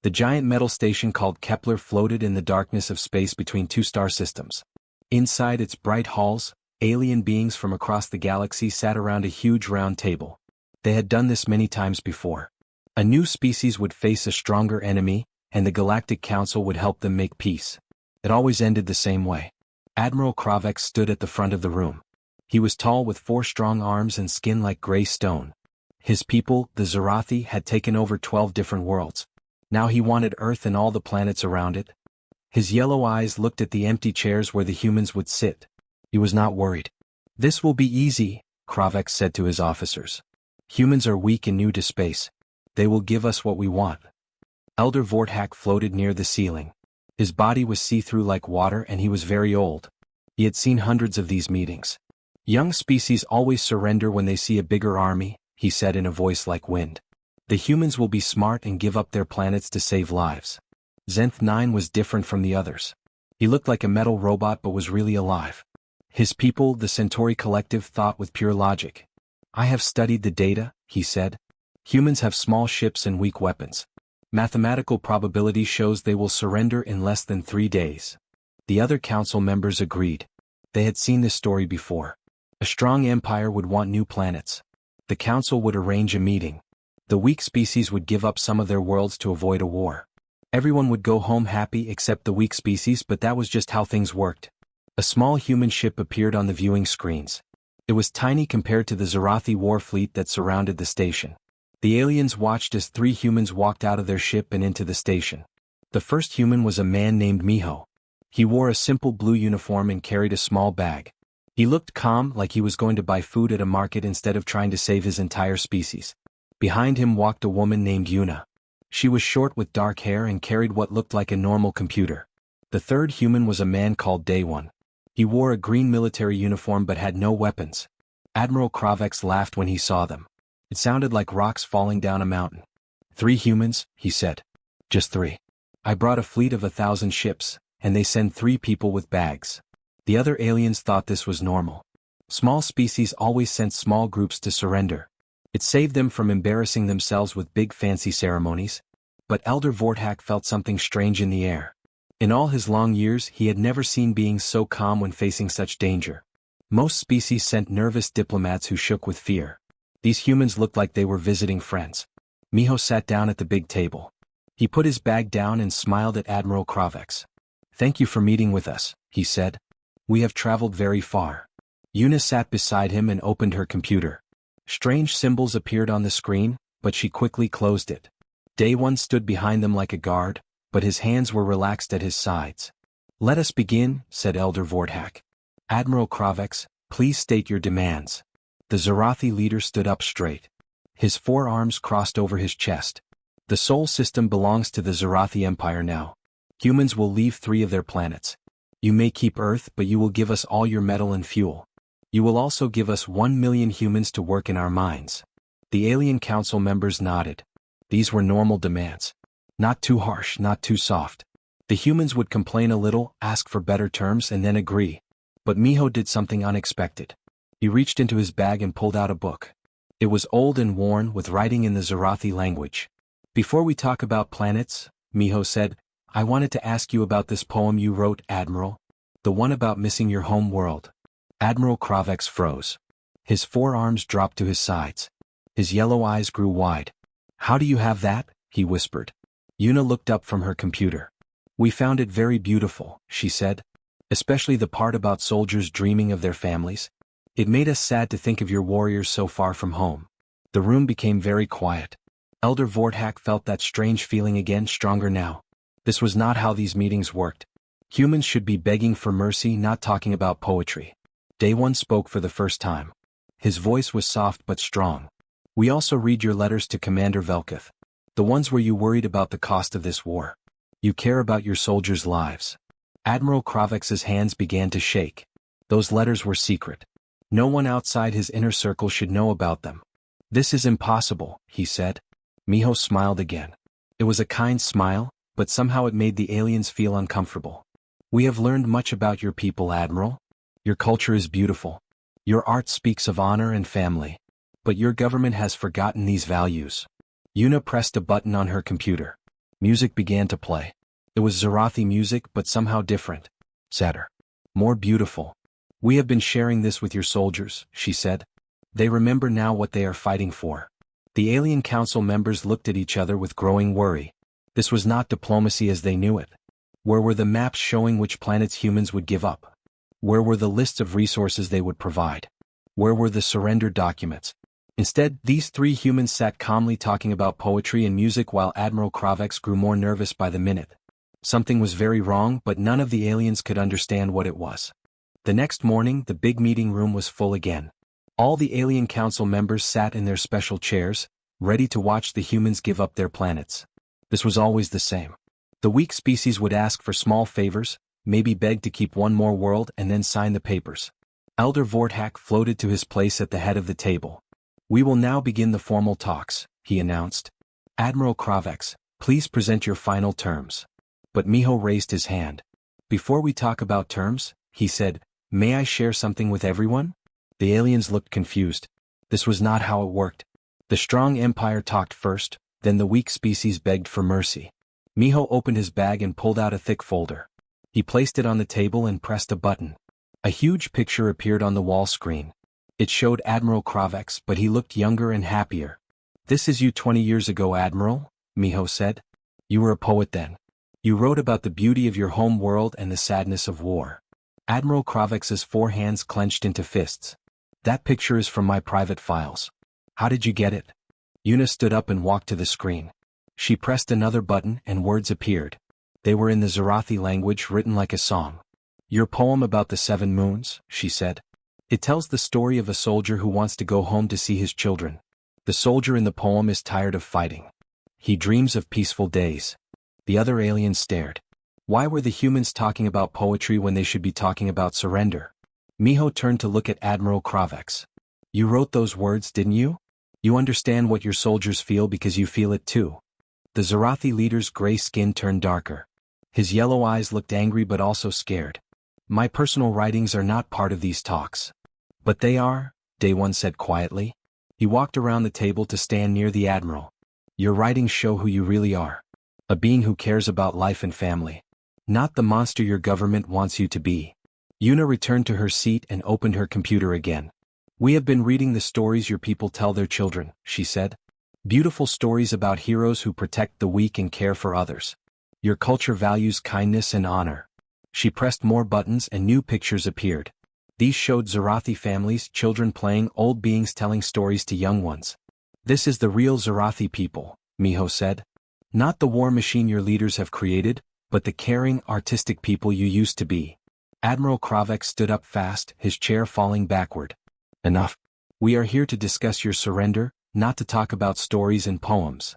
The giant metal station called Kepler floated in the darkness of space between two star systems. Inside its bright halls, alien beings from across the galaxy sat around a huge round table. They had done this many times before. A new species would face a stronger enemy, and the Galactic Council would help them make peace. It always ended the same way. Admiral Kravex stood at the front of the room. He was tall with 4 strong arms and skin like gray stone. His people, the Zarathi, had taken over 12 different worlds. Now he wanted Earth and all the planets around it. His yellow eyes looked at the empty chairs where the humans would sit. He was not worried. "This will be easy," Kravex said to his officers. "Humans are weak and new to space. They will give us what we want." Elder Vorthak floated near the ceiling. His body was see-through like water and he was very old. He had seen hundreds of these meetings. "Young species always surrender when they see a bigger army," he said in a voice like wind. "The humans will be smart and give up their planets to save lives." Zenth 9 was different from the others. He looked like a metal robot but was really alive. His people, the Centauri Collective, thought with pure logic. "I have studied the data," he said. "Humans have small ships and weak weapons. Mathematical probability shows they will surrender in less than 3 days." The other council members agreed. They had seen this story before. A strong empire would want new planets. The council would arrange a meeting. The weak species would give up some of their worlds to avoid a war. Everyone would go home happy except the weak species, but that was just how things worked. A small human ship appeared on the viewing screens. It was tiny compared to the Zarathi war fleet that surrounded the station. The aliens watched as 3 humans walked out of their ship and into the station. The first human was a man named Miho. He wore a simple blue uniform and carried a small bag. He looked calm, like he was going to buy food at a market instead of trying to save his entire species. Behind him walked a woman named Yuna. She was short with dark hair and carried what looked like a normal computer. The third human was a man called Day One. He wore a green military uniform but had no weapons. Admiral Kravex laughed when he saw them. It sounded like rocks falling down a mountain. 3 humans, he said. "Just 3. I brought a fleet of 1,000 ships, and they send 3 people with bags." The other aliens thought this was normal. Small species always sent small groups to surrender. It saved them from embarrassing themselves with big fancy ceremonies. But Elder Vorthak felt something strange in the air. In all his long years he had never seen beings so calm when facing such danger. Most species sent nervous diplomats who shook with fear. These humans looked like they were visiting friends. Miho sat down at the big table. He put his bag down and smiled at Admiral Kravex. "Thank you for meeting with us," he said. "We have traveled very far." Yuna sat beside him and opened her computer. Strange symbols appeared on the screen, but she quickly closed it. Day One stood behind them like a guard, but his hands were relaxed at his sides. "Let us begin," said Elder Vorthak. "Admiral Kravex, please state your demands." The Zarathi leader stood up straight. His 4 arms crossed over his chest. "The Sol system belongs to the Zarathi Empire now. Humans will leave 3 of their planets. You may keep Earth, but you will give us all your metal and fuel. You will also give us 1 million humans to work in our mines." The alien council members nodded. These were normal demands. Not too harsh, not too soft. The humans would complain a little, ask for better terms, and then agree. But Miho did something unexpected. He reached into his bag and pulled out a book. It was old and worn, with writing in the Zarathi language. "Before we talk about planets," Miho said, "I wanted to ask you about this poem you wrote, Admiral. The one about missing your home world." Admiral Kravex froze. His 4 arms dropped to his sides. His yellow eyes grew wide. "How do you have that?" he whispered. Yuna looked up from her computer. "We found it very beautiful," she said. "Especially the part about soldiers dreaming of their families. It made us sad to think of your warriors so far from home." The room became very quiet. Elder Vorthak felt that strange feeling again, stronger now. This was not how these meetings worked. Humans should be begging for mercy, not talking about poetry. Day One spoke for the first time. His voice was soft but strong. "We also read your letters to Commander Velkath. The ones where you worried about the cost of this war. You care about your soldiers' lives." Admiral Kravex's hands began to shake. Those letters were secret. No one outside his inner circle should know about them. "This is impossible," he said. Miho smiled again. It was a kind smile, but somehow it made the aliens feel uncomfortable. "We have learned much about your people, Admiral. Your culture is beautiful. Your art speaks of honor and family. But your government has forgotten these values." Yuna pressed a button on her computer. Music began to play. It was Zarathi music, but somehow different. Sadder. More beautiful. We have been sharing this with your soldiers, she said. They remember now what they are fighting for. The alien council members looked at each other with growing worry. This was not diplomacy as they knew it. Where were the maps showing which planets humans would give up? Where were the lists of resources they would provide? Where were the surrender documents? Instead, these three humans sat calmly talking about poetry and music while Admiral Kravex grew more nervous by the minute. Something was very wrong, but none of the aliens could understand what it was. The next morning, the big meeting room was full again. All the alien council members sat in their special chairs, ready to watch the humans give up their planets. This was always the same. The weak species would ask for small favors, maybe beg to keep one more world and then sign the papers. Elder Vorthak floated to his place at the head of the table. We will now begin the formal talks, he announced. Admiral Kravex, please present your final terms. But Miho raised his hand. Before we talk about terms, he said, may I share something with everyone? The aliens looked confused. This was not how it worked. The strong empire talked first, then the weak species begged for mercy. Miho opened his bag and pulled out a thick folder. He placed it on the table and pressed a button. A huge picture appeared on the wall screen. It showed Admiral Kravex, but he looked younger and happier. This is you 20 years ago, Admiral, Miho said. You were a poet then. You wrote about the beauty of your home world and the sadness of war. Admiral Kravex's four hands clenched into fists. That picture is from my private files. How did you get it? Yuna stood up and walked to the screen. She pressed another button and words appeared. They were in the Zarathi language written like a song. Your poem about the 7 moons, she said. It tells the story of a soldier who wants to go home to see his children. The soldier in the poem is tired of fighting. He dreams of peaceful days. The other aliens stared. Why were the humans talking about poetry when they should be talking about surrender? Miho turned to look at Admiral Kravex. You wrote those words, didn't you? You understand what your soldiers feel because you feel it too. The Zarathi leader's gray skin turned darker. His yellow eyes looked angry but also scared. My personal writings are not part of these talks. But they are, Day One said quietly. He walked around the table to stand near the Admiral. Your writings show who you really are. A being who cares about life and family. Not the monster your government wants you to be. Yuna returned to her seat and opened her computer again. We have been reading the stories your people tell their children, she said. Beautiful stories about heroes who protect the weak and care for others. Your culture values kindness and honor. She pressed more buttons and new pictures appeared. These showed Zarathi families, children playing, old beings telling stories to young ones. This is the real Zarathi people, Miho said. Not the war machine your leaders have created, but the caring, artistic people you used to be. Admiral Kravex stood up fast, his chair falling backward. Enough. We are here to discuss your surrender, not to talk about stories and poems.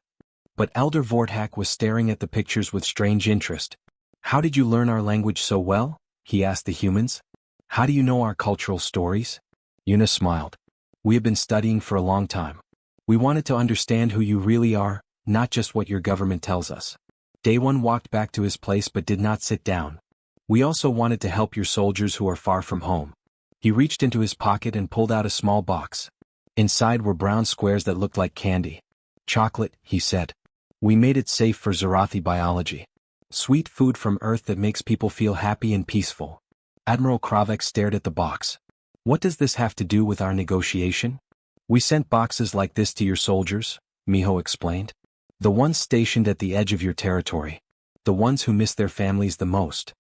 But Elder Vorthak was staring at the pictures with strange interest. How did you learn our language so well? He asked the humans. How do you know our cultural stories? Yuna smiled. We have been studying for a long time. We wanted to understand who you really are, not just what your government tells us. Day One walked back to his place but did not sit down. We also wanted to help your soldiers who are far from home. He reached into his pocket and pulled out a small box. Inside were brown squares that looked like candy. Chocolate, he said. We made it safe for Zarathi biology. Sweet food from Earth that makes people feel happy and peaceful. Admiral Kravex stared at the box. What does this have to do with our negotiation? We sent boxes like this to your soldiers, Miho explained. The ones stationed at the edge of your territory. The ones who miss their families the most.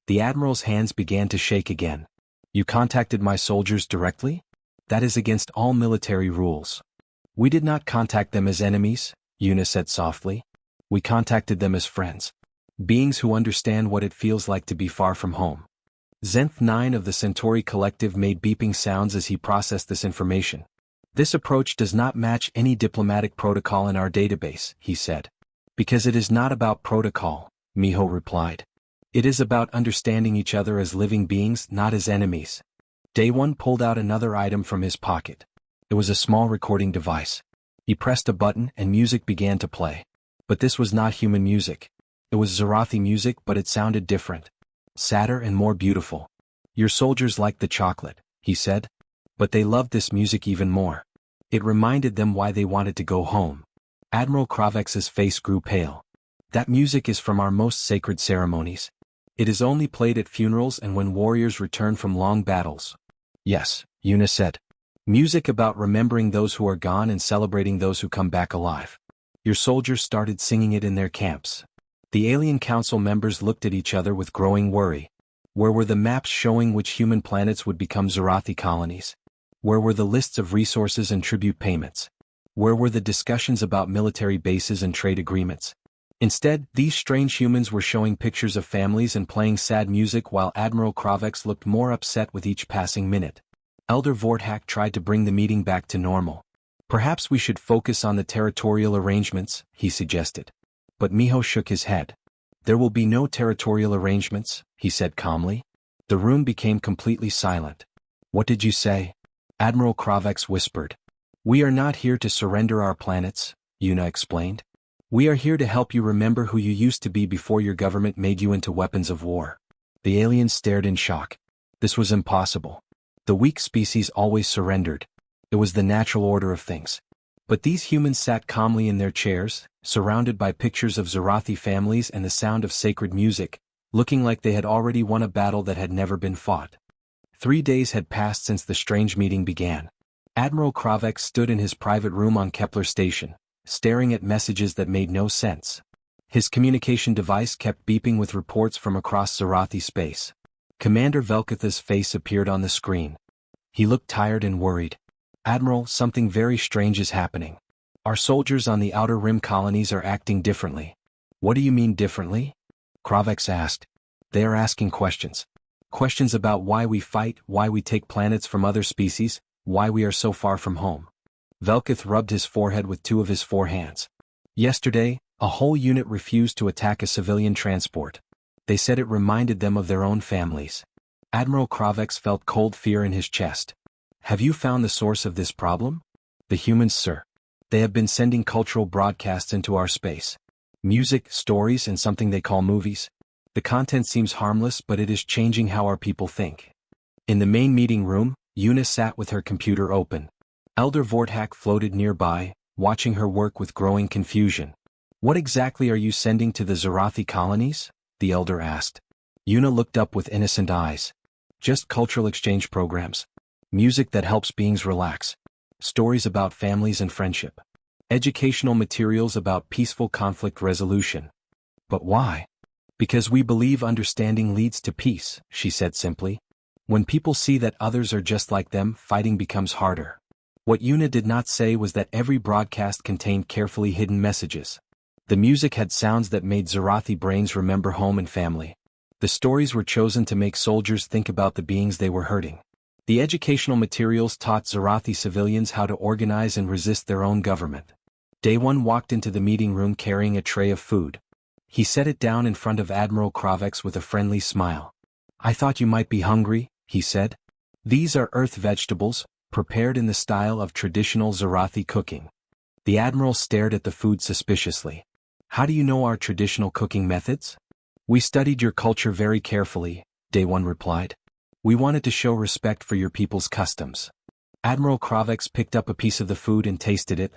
The Admiral's hands began to shake again. You contacted my soldiers directly? That is against all military rules. We did not contact them as enemies, Yuna said softly. We contacted them as friends. Beings who understand what it feels like to be far from home. Zenth 9 of the Centauri Collective made beeping sounds as he processed this information. This approach does not match any diplomatic protocol in our database, he said. Because it is not about protocol, Miho replied. It is about understanding each other as living beings, not as enemies. Day One pulled out another item from his pocket. It was a small recording device. He pressed a button and music began to play. But this was not human music. It was Zarathi music, but it sounded different. Sadder and more beautiful. Your soldiers liked the chocolate, he said. But they loved this music even more. It reminded them why they wanted to go home. Admiral Kravex's face grew pale. That music is from our most sacred ceremonies. It is only played at funerals and when warriors return from long battles. Yes, Yuna said. Music about remembering those who are gone and celebrating those who come back alive. Your soldiers started singing it in their camps. The alien council members looked at each other with growing worry. Where were the maps showing which human planets would become Zarathi colonies? Where were the lists of resources and tribute payments? Where were the discussions about military bases and trade agreements? Instead, these strange humans were showing pictures of families and playing sad music while Admiral Kravex looked more upset with each passing minute. Elder Vorthak tried to bring the meeting back to normal. Perhaps we should focus on the territorial arrangements, he suggested. But Miho shook his head. There will be no territorial arrangements, he said calmly. The room became completely silent. What did you say? Admiral Kravex whispered. We are not here to surrender our planets, Yuna explained. We are here to help you remember who you used to be before your government made you into weapons of war. The aliens stared in shock. This was impossible. The weak species always surrendered. It was the natural order of things. But these humans sat calmly in their chairs, surrounded by pictures of Zarathi families and the sound of sacred music, looking like they had already won a battle that had never been fought. 3 days had passed since the strange meeting began. Admiral Kravex stood in his private room on Kepler Station, staring at messages that made no sense. His communication device kept beeping with reports from across Zarathi space. Commander Velkatha's face appeared on the screen. He looked tired and worried. Admiral, something very strange is happening. Our soldiers on the Outer Rim colonies are acting differently. What do you mean differently? Kravex asked. They are asking questions. Questions about why we fight, why we take planets from other species, why we are so far from home. Velkath rubbed his forehead with 2 of his 4 hands. Yesterday, a whole unit refused to attack a civilian transport. They said it reminded them of their own families. Admiral Kravex felt cold fear in his chest. Have you found the source of this problem? The humans, sir. They have been sending cultural broadcasts into our space. Music, stories, and something they call movies. The content seems harmless, but it is changing how our people think. In the main meeting room, Yuna sat with her computer open. Elder Vorthak floated nearby, watching her work with growing confusion. What exactly are you sending to the Zarathi colonies? The elder asked. Yuna looked up with innocent eyes. Just cultural exchange programs. Music that helps beings relax. Stories about families and friendship. Educational materials about peaceful conflict resolution. But why? Because we believe understanding leads to peace, she said simply. When people see that others are just like them, fighting becomes harder. What Yuna did not say was that every broadcast contained carefully hidden messages. The music had sounds that made Zarathi brains remember home and family. The stories were chosen to make soldiers think about the beings they were hurting. The educational materials taught Zarathi civilians how to organize and resist their own government. Day 1 walked into the meeting room carrying a tray of food. He set it down in front of Admiral Kravex with a friendly smile. I thought you might be hungry, he said. These are earth vegetables, prepared in the style of traditional Zarathi cooking. The Admiral stared at the food suspiciously. How do you know our traditional cooking methods? We studied your culture very carefully, Day 1 replied. We wanted to show respect for your people's customs. Admiral Kravex picked up a piece of the food and tasted it.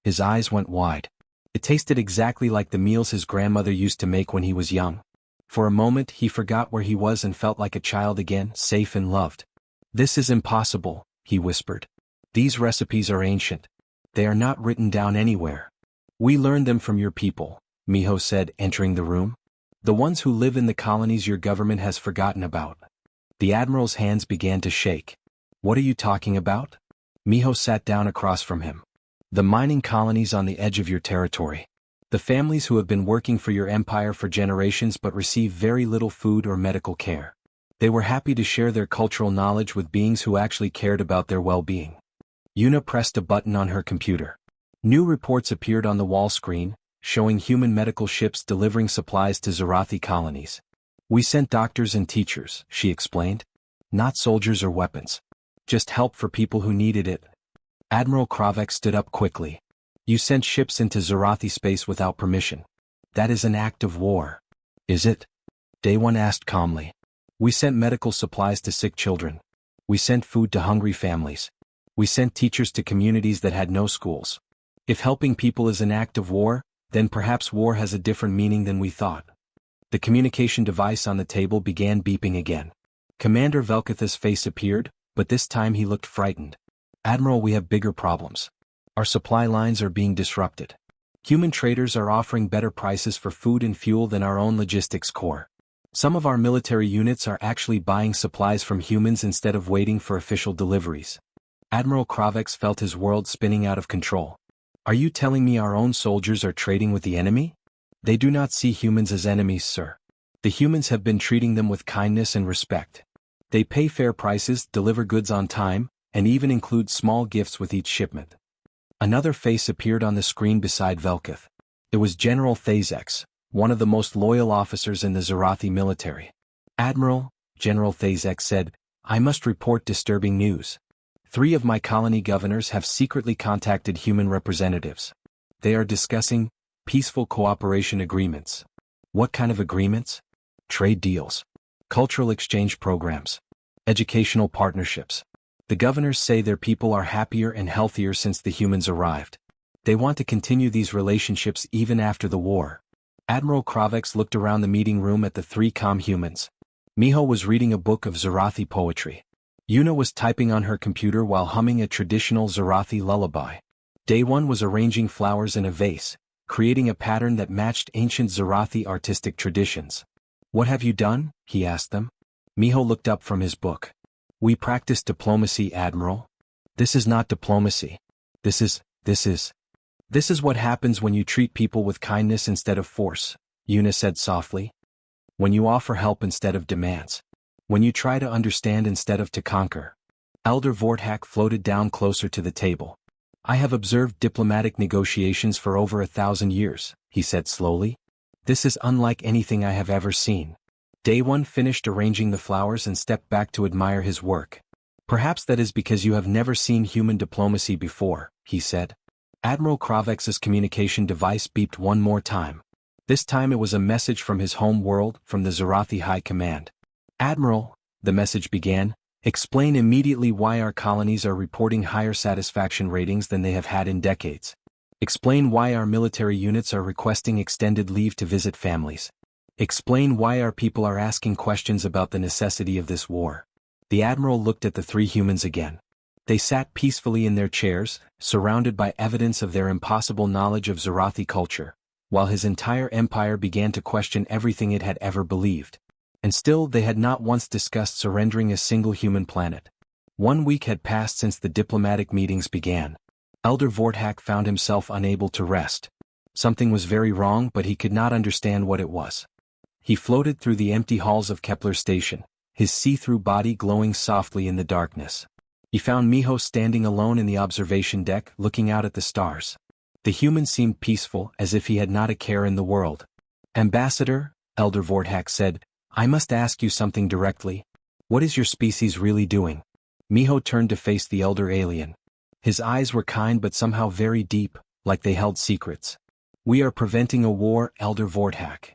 His eyes went wide. It tasted exactly like the meals his grandmother used to make when he was young. For a moment he forgot where he was and felt like a child again, safe and loved. This is impossible, he whispered. These recipes are ancient. They are not written down anywhere. We learned them from your people, Miho said, entering the room. The ones who live in the colonies your government has forgotten about. The Admiral's hands began to shake. What are you talking about? Miho sat down across from him. The mining colonies on the edge of your territory. The families who have been working for your empire for generations but receive very little food or medical care. They were happy to share their cultural knowledge with beings who actually cared about their well-being. Yuna pressed a button on her computer. New reports appeared on the wall screen, showing human medical ships delivering supplies to Zarathi colonies. We sent doctors and teachers, she explained. Not soldiers or weapons. Just help for people who needed it. Admiral Kravex stood up quickly. You sent ships into Zarathi space without permission. That is an act of war. Is it? Day 1 asked calmly. We sent medical supplies to sick children. We sent food to hungry families. We sent teachers to communities that had no schools. If helping people is an act of war, Then perhaps war has a different meaning than we thought. The communication device on the table began beeping again. Commander Velkith's face appeared, but this time he looked frightened. Admiral, we have bigger problems. Our supply lines are being disrupted. Human traders are offering better prices for food and fuel than our own logistics core. Some of our military units are actually buying supplies from humans instead of waiting for official deliveries. Admiral Kravex felt his world spinning out of control. Are you telling me our own soldiers are trading with the enemy? They do not see humans as enemies, sir. The humans have been treating them with kindness and respect. They pay fair prices, deliver goods on time, and even include small gifts with each shipment. Another face appeared on the screen beside Velkith. It was General Thazex, one of the most loyal officers in the Zarathi military. Admiral, General Thazex said, I must report disturbing news. 3 of my colony governors have secretly contacted human representatives. They are discussing peaceful cooperation agreements. What kind of agreements? Trade deals, cultural exchange programs, educational partnerships. The governors say their people are happier and healthier since the humans arrived. They want to continue these relationships even after the war. Admiral Kravex looked around the meeting room at the 3 calm humans. Miho was reading a book of Zarathi poetry. Yuna was typing on her computer while humming a traditional Zarathi lullaby. Day 1 was arranging flowers in a vase, creating a pattern that matched ancient Zarathi artistic traditions. What have you done? He asked them. Miho looked up from his book. We practice diplomacy, Admiral. This is not diplomacy. This is what happens when you treat people with kindness instead of force, Yuna said softly. When you offer help instead of demands. When you try to understand instead of to conquer. Elder Vorthak floated down closer to the table. I have observed diplomatic negotiations for over 1,000 years, he said slowly. This is unlike anything I have ever seen. Day 1 finished arranging the flowers and stepped back to admire his work. Perhaps that is because you have never seen human diplomacy before, he said. Admiral Kravex's communication device beeped one more time. This time it was a message from his home world, from the Zarathi High Command. Admiral, the message began, explain immediately why our colonies are reporting higher satisfaction ratings than they have had in decades. Explain why our military units are requesting extended leave to visit families. Explain why our people are asking questions about the necessity of this war. The Admiral looked at the 3 humans again. They sat peacefully in their chairs, surrounded by evidence of their impossible knowledge of Zarathi culture, while his entire empire began to question everything it had ever believed. And still they had not once discussed surrendering a single human planet. 1 week had passed since the diplomatic meetings began. Elder Vorthak found himself unable to rest. Something was very wrong, but he could not understand what it was. He floated through the empty halls of Kepler Station, his see-through body glowing softly in the darkness. He found Miho standing alone in the observation deck, looking out at the stars. The human seemed peaceful, as if he had not a care in the world. Ambassador, Elder Vorthak said, I must ask you something directly. What is your species really doing? Miho turned to face the elder alien. His eyes were kind but somehow very deep, like they held secrets. We are preventing a war, Elder Vorthak.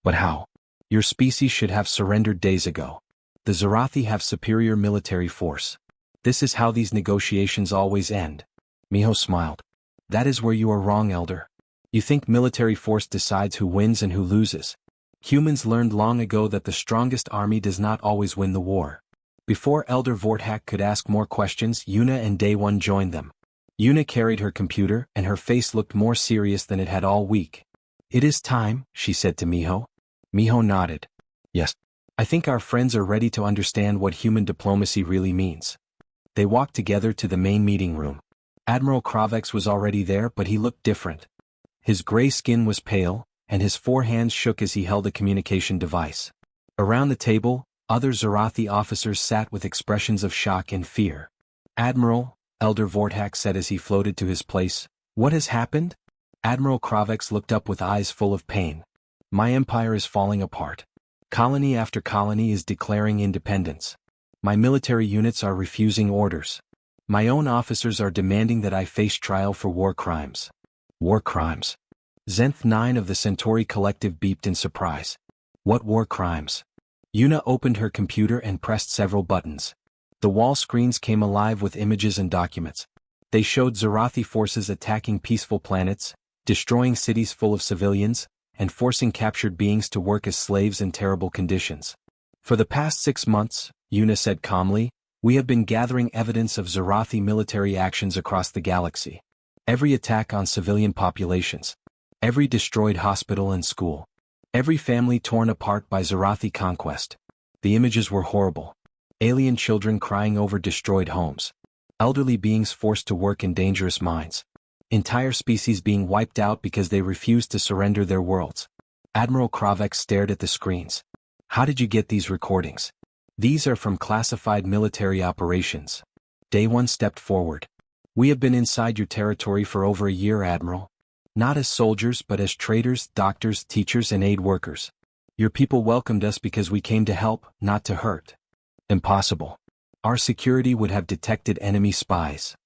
But how? Your species should have surrendered days ago. The Zarathi have superior military force. This is how these negotiations always end. Miho smiled. That is where you are wrong, Elder. You think military force decides who wins and who loses. Humans learned long ago that the strongest army does not always win the war. Before Elder Vorthak could ask more questions, Yuna and Day 1 joined them. Yuna carried her computer, and her face looked more serious than it had all week. It is time, she said to Miho. Miho nodded. Yes. I think our friends are ready to understand what human diplomacy really means. They walked together to the main meeting room. Admiral Kravex was already there, but he looked different. His gray skin was pale, and his 4 hands shook as he held a communication device. Around the table, other Zarathi officers sat with expressions of shock and fear. Admiral, Elder Vorthak said as he floated to his place, what has happened? Admiral Kravex looked up with eyes full of pain. My empire is falling apart. Colony after colony is declaring independence. My military units are refusing orders. My own officers are demanding that I face trial for war crimes. War crimes? Zenth 9 of the Centauri Collective beeped in surprise. What war crimes? Yuna opened her computer and pressed several buttons. The wall screens came alive with images and documents. They showed Zarathi forces attacking peaceful planets, destroying cities full of civilians, and forcing captured beings to work as slaves in terrible conditions. For the past 6 months, Yuna said calmly, we have been gathering evidence of Zarathi military actions across the galaxy. Every attack on civilian populations. Every destroyed hospital and school. Every family torn apart by Zarathi conquest. The images were horrible. Alien children crying over destroyed homes. Elderly beings forced to work in dangerous mines. Entire species being wiped out because they refused to surrender their worlds. Admiral Kravek stared at the screens. How did you get these recordings? These are from classified military operations. Day 1 stepped forward. We have been inside your territory for over a year, Admiral. Not as soldiers but as traders, doctors, teachers and aid workers. Your people welcomed us because we came to help, not to hurt. Impossible. Our security would have detected enemy spies.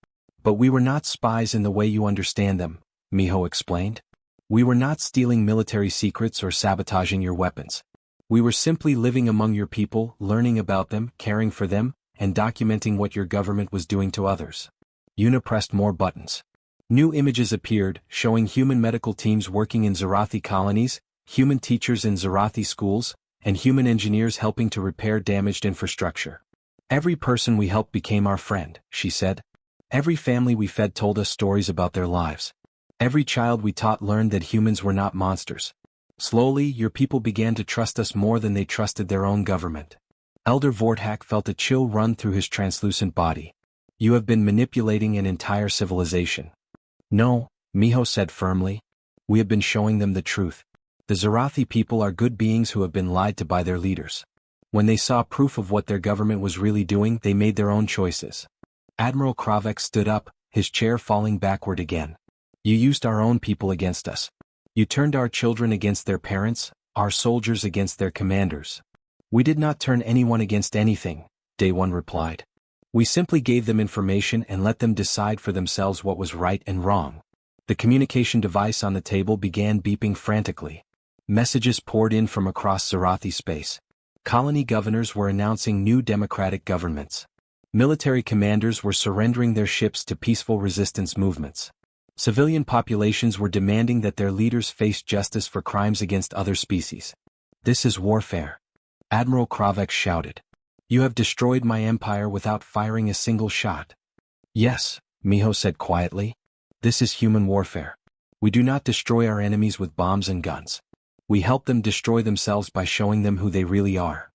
But we were not spies in the way you understand them, Miho explained. We were not stealing military secrets or sabotaging your weapons. We were simply living among your people, learning about them, caring for them, and documenting what your government was doing to others. Yuna pressed more buttons. New images appeared, showing human medical teams working in Zarathi colonies, human teachers in Zarathi schools, and human engineers helping to repair damaged infrastructure. Every person we helped became our friend, she said. Every family we fed told us stories about their lives. Every child we taught learned that humans were not monsters. Slowly, your people began to trust us more than they trusted their own government. Elder Vorthak felt a chill run through his translucent body. You have been manipulating an entire civilization. No, Miho said firmly. We have been showing them the truth. The Zarathi people are good beings who have been lied to by their leaders. When they saw proof of what their government was really doing, they made their own choices. Admiral Kravek stood up, his chair falling backward again. You used our own people against us. You turned our children against their parents, our soldiers against their commanders. We did not turn anyone against anything, Day 1 replied. We simply gave them information and let them decide for themselves what was right and wrong. The communication device on the table began beeping frantically. Messages poured in from across Zarathi space. Colony governors were announcing new democratic governments. Military commanders were surrendering their ships to peaceful resistance movements. Civilian populations were demanding that their leaders face justice for crimes against other species. This is warfare. Admiral Kravek shouted. You have destroyed my empire without firing a single shot. Yes, Miho said quietly. This is human warfare. We do not destroy our enemies with bombs and guns. We help them destroy themselves by showing them who they really are.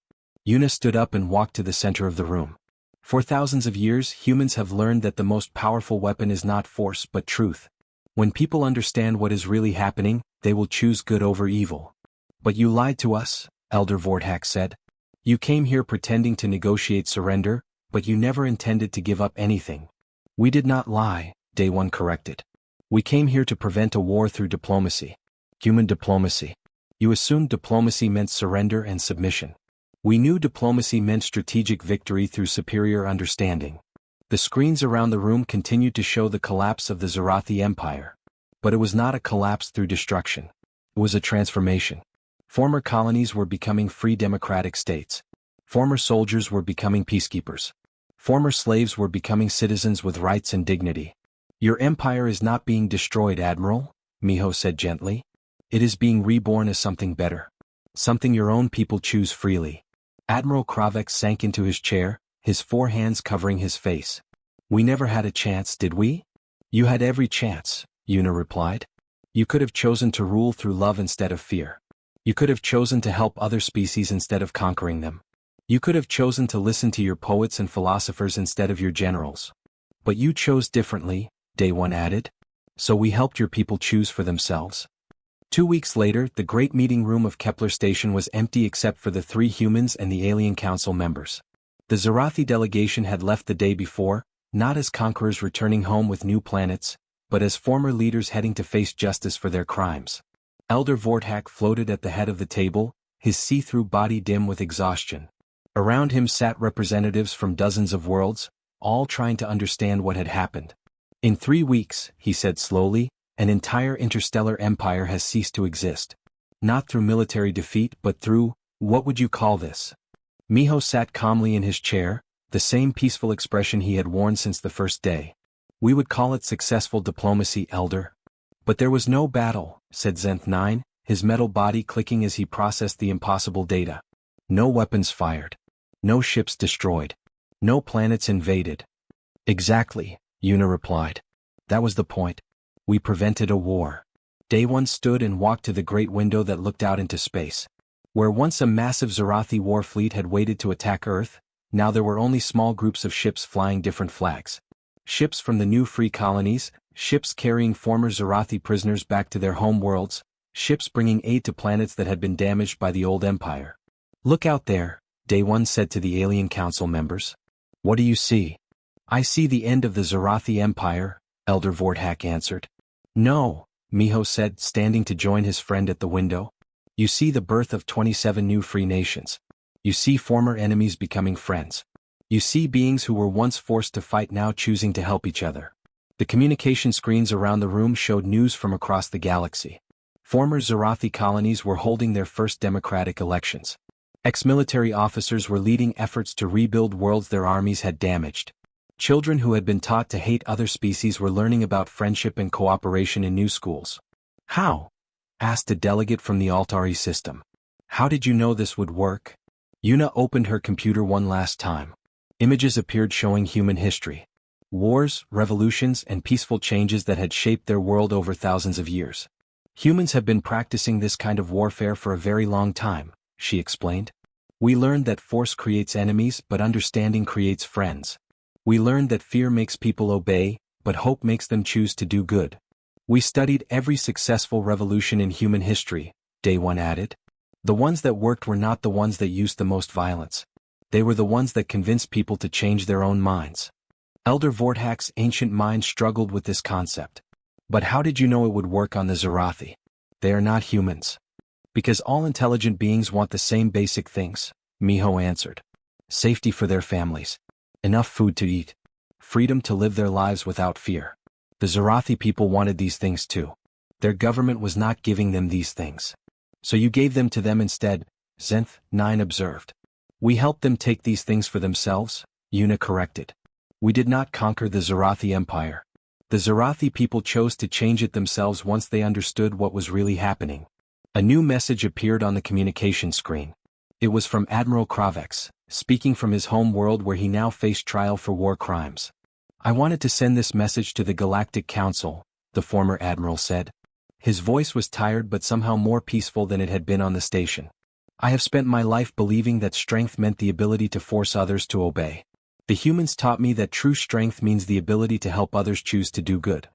Yuna stood up and walked to the center of the room. For thousands of years, humans have learned that the most powerful weapon is not force but truth. When people understand what is really happening, they will choose good over evil. But you lied to us, Elder Vorthak said. You came here pretending to negotiate surrender, but you never intended to give up anything. We did not lie, Day 1 corrected. We came here to prevent a war through diplomacy. Human diplomacy. You assumed diplomacy meant surrender and submission. We knew diplomacy meant strategic victory through superior understanding. The screens around the room continued to show the collapse of the Zarathi Empire. But it was not a collapse through destruction. It was a transformation. Former colonies were becoming free democratic states. Former soldiers were becoming peacekeepers. Former slaves were becoming citizens with rights and dignity. Your empire is not being destroyed, Admiral, Miho said gently. It is being reborn as something better. Something your own people choose freely. Admiral Kravek sank into his chair, his 4 hands covering his face. We never had a chance, did we? You had every chance, Yuna replied. You could have chosen to rule through love instead of fear. You could have chosen to help other species instead of conquering them. You could have chosen to listen to your poets and philosophers instead of your generals. But you chose differently, Day 1 added. So we helped your people choose for themselves. 2 weeks later, the great meeting room of Kepler Station was empty except for the 3 humans and the Alien Council members. The Zarathi delegation had left the day before, not as conquerors returning home with new planets, but as former leaders heading to face justice for their crimes. Elder Vorthak floated at the head of the table, his see-through body dim with exhaustion. Around him sat representatives from dozens of worlds, all trying to understand what had happened. In 3 weeks, he said slowly, an entire interstellar empire has ceased to exist. Not through military defeat but through, what would you call this? Miho sat calmly in his chair, the same peaceful expression he had worn since the first day. We would call it successful diplomacy, Elder. But there was no battle, said Zenth 9, his metal body clicking as he processed the impossible data. No weapons fired. No ships destroyed. No planets invaded. Exactly, Yuna replied. That was the point. We prevented a war. Day One stood and walked to the great window that looked out into space. Where once a massive Zarathi war fleet had waited to attack Earth, now there were only small groups of ships flying different flags. Ships from the new free colonies, ships carrying former Zarathi prisoners back to their home worlds, ships bringing aid to planets that had been damaged by the old empire. Look out there, Day One said to the alien council members. What do you see? I see the end of the Zarathi Empire, Elder Vorthak answered. No, Miho said, standing to join his friend at the window. You see the birth of 27 new free nations. You see former enemies becoming friends. You see beings who were once forced to fight now choosing to help each other. The communication screens around the room showed news from across the galaxy. Former Zarathi colonies were holding their first democratic elections. Ex-military officers were leading efforts to rebuild worlds their armies had damaged. Children who had been taught to hate other species were learning about friendship and cooperation in new schools. How? Asked a delegate from the Altari system. How did you know this would work? Yuna opened her computer one last time. Images appeared showing human history. Wars, revolutions, and peaceful changes that had shaped their world over thousands of years. Humans have been practicing this kind of warfare for a very long time, she explained. We learned that force creates enemies, but understanding creates friends. We learned that fear makes people obey, but hope makes them choose to do good. We studied every successful revolution in human history, Day One added. The ones that worked were not the ones that used the most violence. They were the ones that convinced people to change their own minds. Elder Vorthak's ancient mind struggled with this concept. But how did you know it would work on the Zarathi? They are not humans. Because all intelligent beings want the same basic things, Miho answered. Safety for their families. Enough food to eat. Freedom to live their lives without fear. The Zarathi people wanted these things too. Their government was not giving them these things. So you gave them to them instead, Zenth 9 observed. We helped them take these things for themselves, Yuna corrected. We did not conquer the Zarathi Empire. The Zarathi people chose to change it themselves once they understood what was really happening. A new message appeared on the communication screen. It was from Admiral Kravex, speaking from his home world where he now faced trial for war crimes. I wanted to send this message to the Galactic Council, the former admiral said. His voice was tired but somehow more peaceful than it had been on the station. I have spent my life believing that strength meant the ability to force others to obey. The humans taught me that true strength means the ability to help others choose to do good.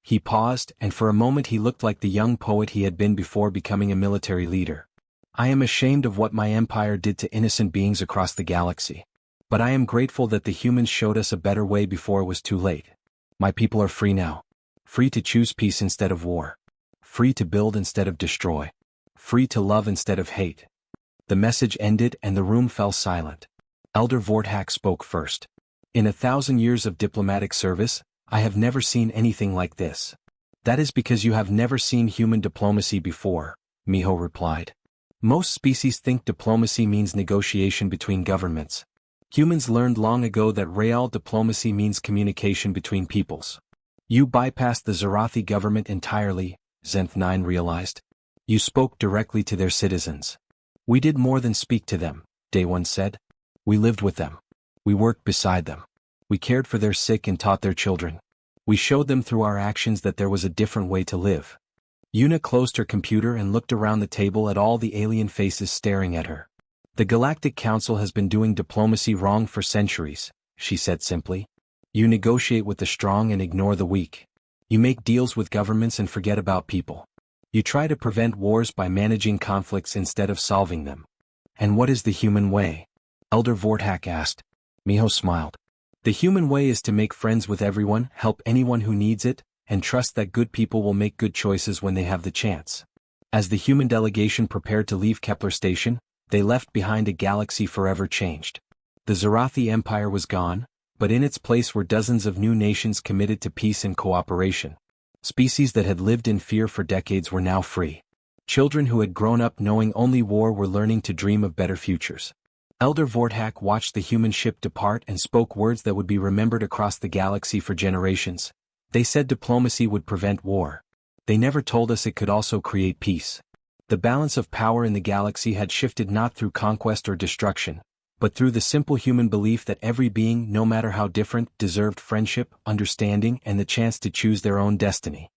He paused, and for a moment he looked like the young poet he had been before becoming a military leader. I am ashamed of what my empire did to innocent beings across the galaxy. But I am grateful that the humans showed us a better way before it was too late. My people are free now. Free to choose peace instead of war. Free to build instead of destroy. Free to love instead of hate. The message ended and the room fell silent. Elder Vorthak spoke first. In 1,000 years of diplomatic service, I have never seen anything like this. That is because you have never seen human diplomacy before, Miho replied. Most species think diplomacy means negotiation between governments. Humans learned long ago that real diplomacy means communication between peoples. You bypassed the Zarathi government entirely, Zenth 9 realized. You spoke directly to their citizens. We did more than speak to them, Day One said. We lived with them. We worked beside them. We cared for their sick and taught their children. We showed them through our actions that there was a different way to live. Yuna closed her computer and looked around the table at all the alien faces staring at her. The Galactic Council has been doing diplomacy wrong for centuries, she said simply. You negotiate with the strong and ignore the weak. You make deals with governments and forget about people. You try to prevent wars by managing conflicts instead of solving them. And what is the human way? Elder Vorthak asked. Miho smiled. The human way is to make friends with everyone, help anyone who needs it, and trust that good people will make good choices when they have the chance. As the human delegation prepared to leave Kepler Station, they left behind a galaxy forever changed. The Zarathi Empire was gone, but in its place were dozens of new nations committed to peace and cooperation. Species that had lived in fear for decades were now free. Children who had grown up knowing only war were learning to dream of better futures. Elder Vorthak watched the human ship depart and spoke words that would be remembered across the galaxy for generations. They said diplomacy would prevent war. They never told us it could also create peace. The balance of power in the galaxy had shifted not through conquest or destruction, but through the simple human belief that every being, no matter how different, deserved friendship, understanding, and the chance to choose their own destiny.